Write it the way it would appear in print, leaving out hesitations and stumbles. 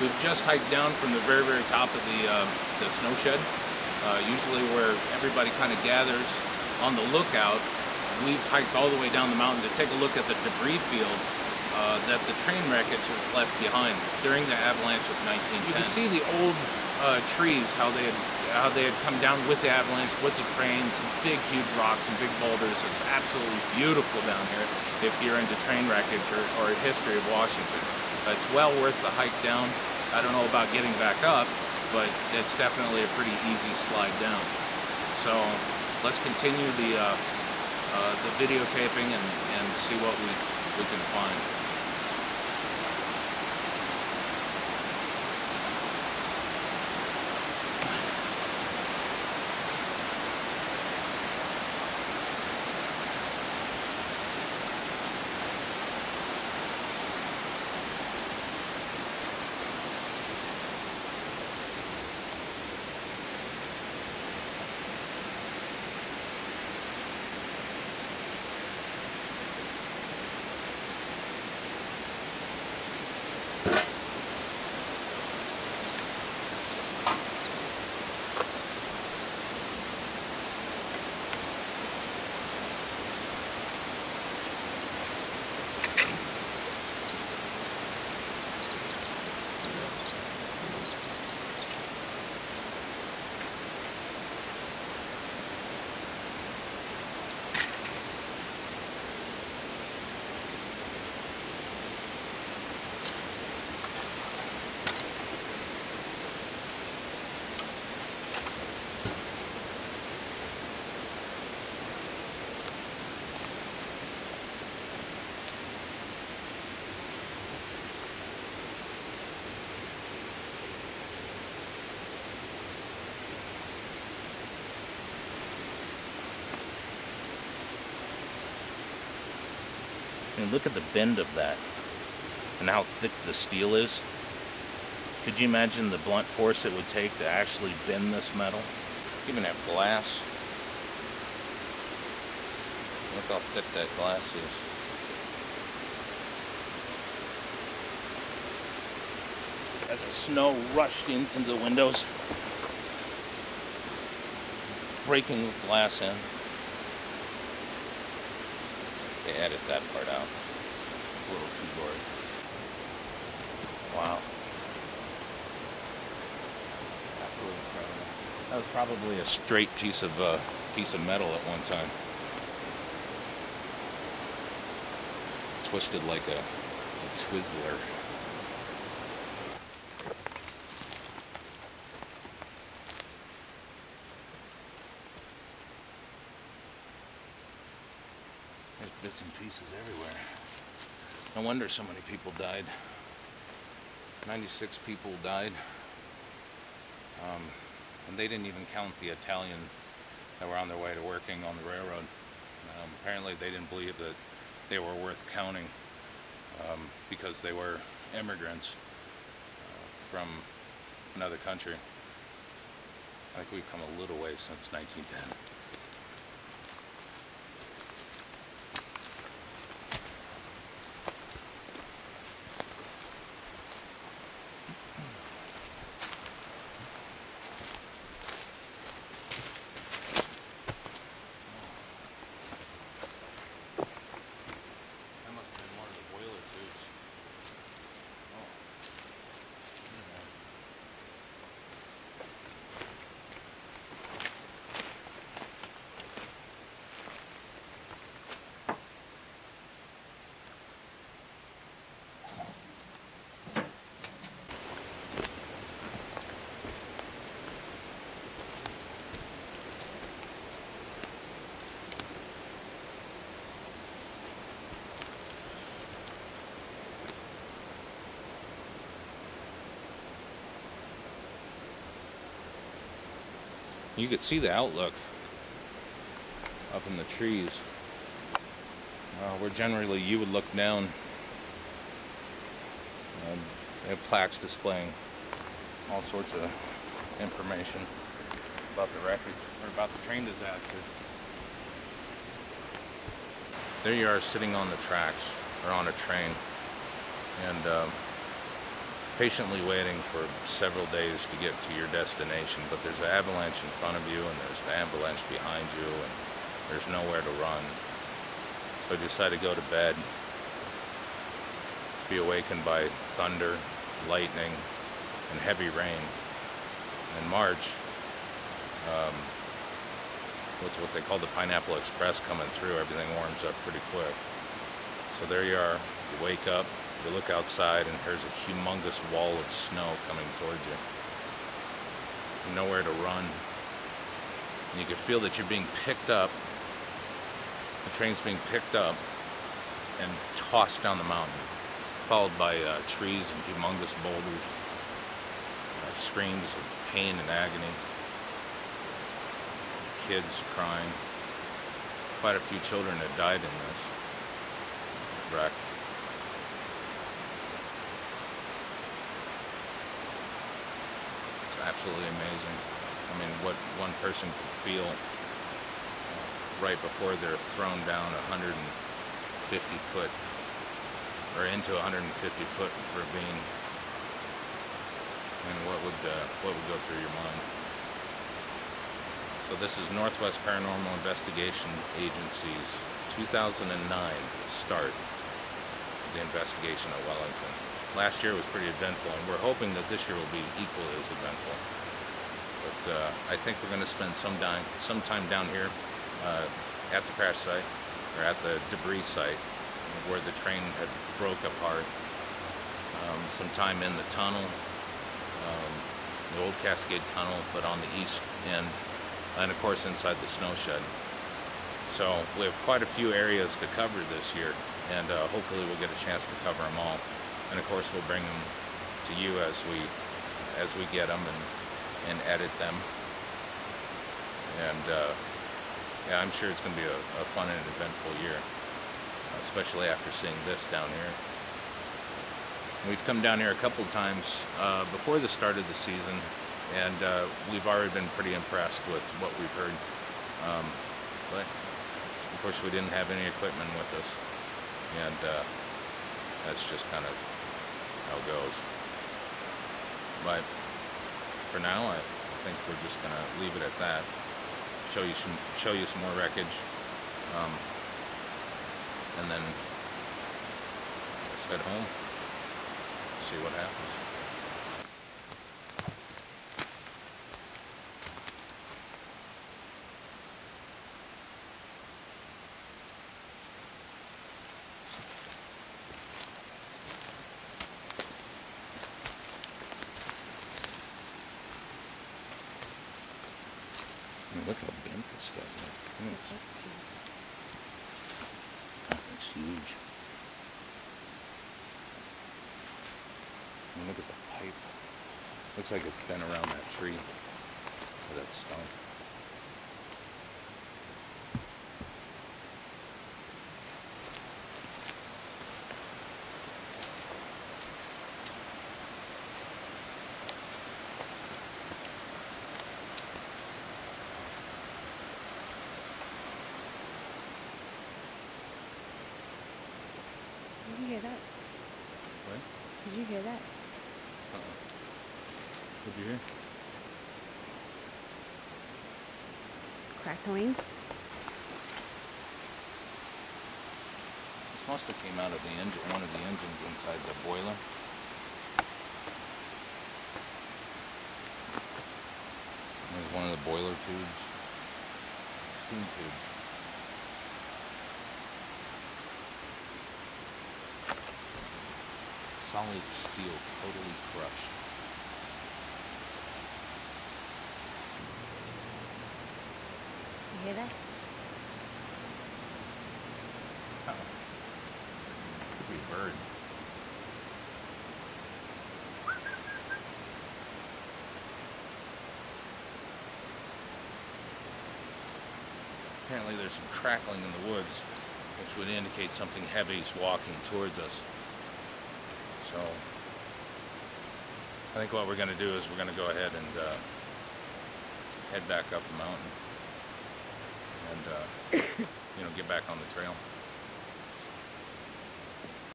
We've just hiked down from the very, very top of the snow shed, usually where everybody kind of gathers on the lookout. We've hiked all the way down the mountain to take a look at the debris field that the train wreckage has left behind during the avalanche of 1910. You can see the old trees, how they had come down with the avalanche, with the train, some big, huge rocks and big boulders. It's absolutely beautiful down here if you're into train wreckage or history of Washington. It's well worth the hike down. I don't know about getting back up, but it's definitely a pretty easy slide down. So let's continue the videotaping and see what we can find. I mean, look at the bend of that and how thick the steel is. Could you imagine the blunt force it would take to actually bend this metal? Even that glass. Look how thick that glass is. As the snow rushed into the windows, breaking the glass in. They added that part out. It's a little too gory. Wow. Absolutely incredible. That was probably a straight piece of metal at one time. Twisted like a Twizzler. There's bits and pieces everywhere. No wonder so many people died. 96 people died. And they didn't even count the Italian that were on their way to working on the railroad. Apparently they didn't believe that they were worth counting because they were immigrants from another country. I think we've come a little way since 1910. You could see the outlook up in the trees. Where generally you would look down. They have plaques displaying all sorts of information about the wreckage or about the train disaster. There you are sitting on the tracks or on a train, and patiently waiting for several days to get to your destination, but there's an avalanche in front of you and there's an avalanche behind you and there's nowhere to run. So I decided to go to bed, be awakened by thunder, lightning, and heavy rain. In March, with what they call the Pineapple Express coming through, everything warms up pretty quick. So there you are, you wake up, you look outside, and there's a humongous wall of snow coming towards you. Nowhere to run. And you can feel that you're being picked up, the train's being picked up and tossed down the mountain, followed by trees and humongous boulders, screams of pain and agony, kids crying. Quite a few children had died in this wreck. It's absolutely amazing. I mean, what one person could feel right before they're thrown down 150 foot or into a 150-foot ravine, and what would go through your mind. So this is Northwest Paranormal Investigation Agency's 2009 start of the investigation at Wellington. Last year was pretty eventful, and we're hoping that this year will be equally as eventful. But I think we're going to spend some time down here at the crash site, or at the debris site, where the train had broke apart. Some time in the tunnel, the old Cascade Tunnel, but on the east end, and of course inside the snow shed. So we have quite a few areas to cover this year, and hopefully we'll get a chance to cover them all. And of course we'll bring them to you as we get them and edit them. And yeah, I'm sure it's going to be a fun and eventful year, especially after seeing this down here. We've come down here a couple times before the start of the season, and we've already been pretty impressed with what we've heard. But of course we didn't have any equipment with us, and that's just kind of how it goes. But for now, I think we're just going to leave it at that. Show you some more wreckage, and then let's head home. See what happens. I mean, look how bent this stuff is. This piece. That thing's huge. And look at the pipe. Looks like it's been around that tree or that stump. Did you hear that? What? Did you hear that? What'd you hear? Crackling? This must have came out of the engine, one of the engines inside the boiler. There's one of the boiler tubes. Steam tubes. Solid steel, totally crushed. You hear that? Could be a bird. Apparently there's some crackling in the woods, which would indicate something heavy is walking towards us. So I think what we're going to do is we're going to go ahead and head back up the mountain and get back on the trail.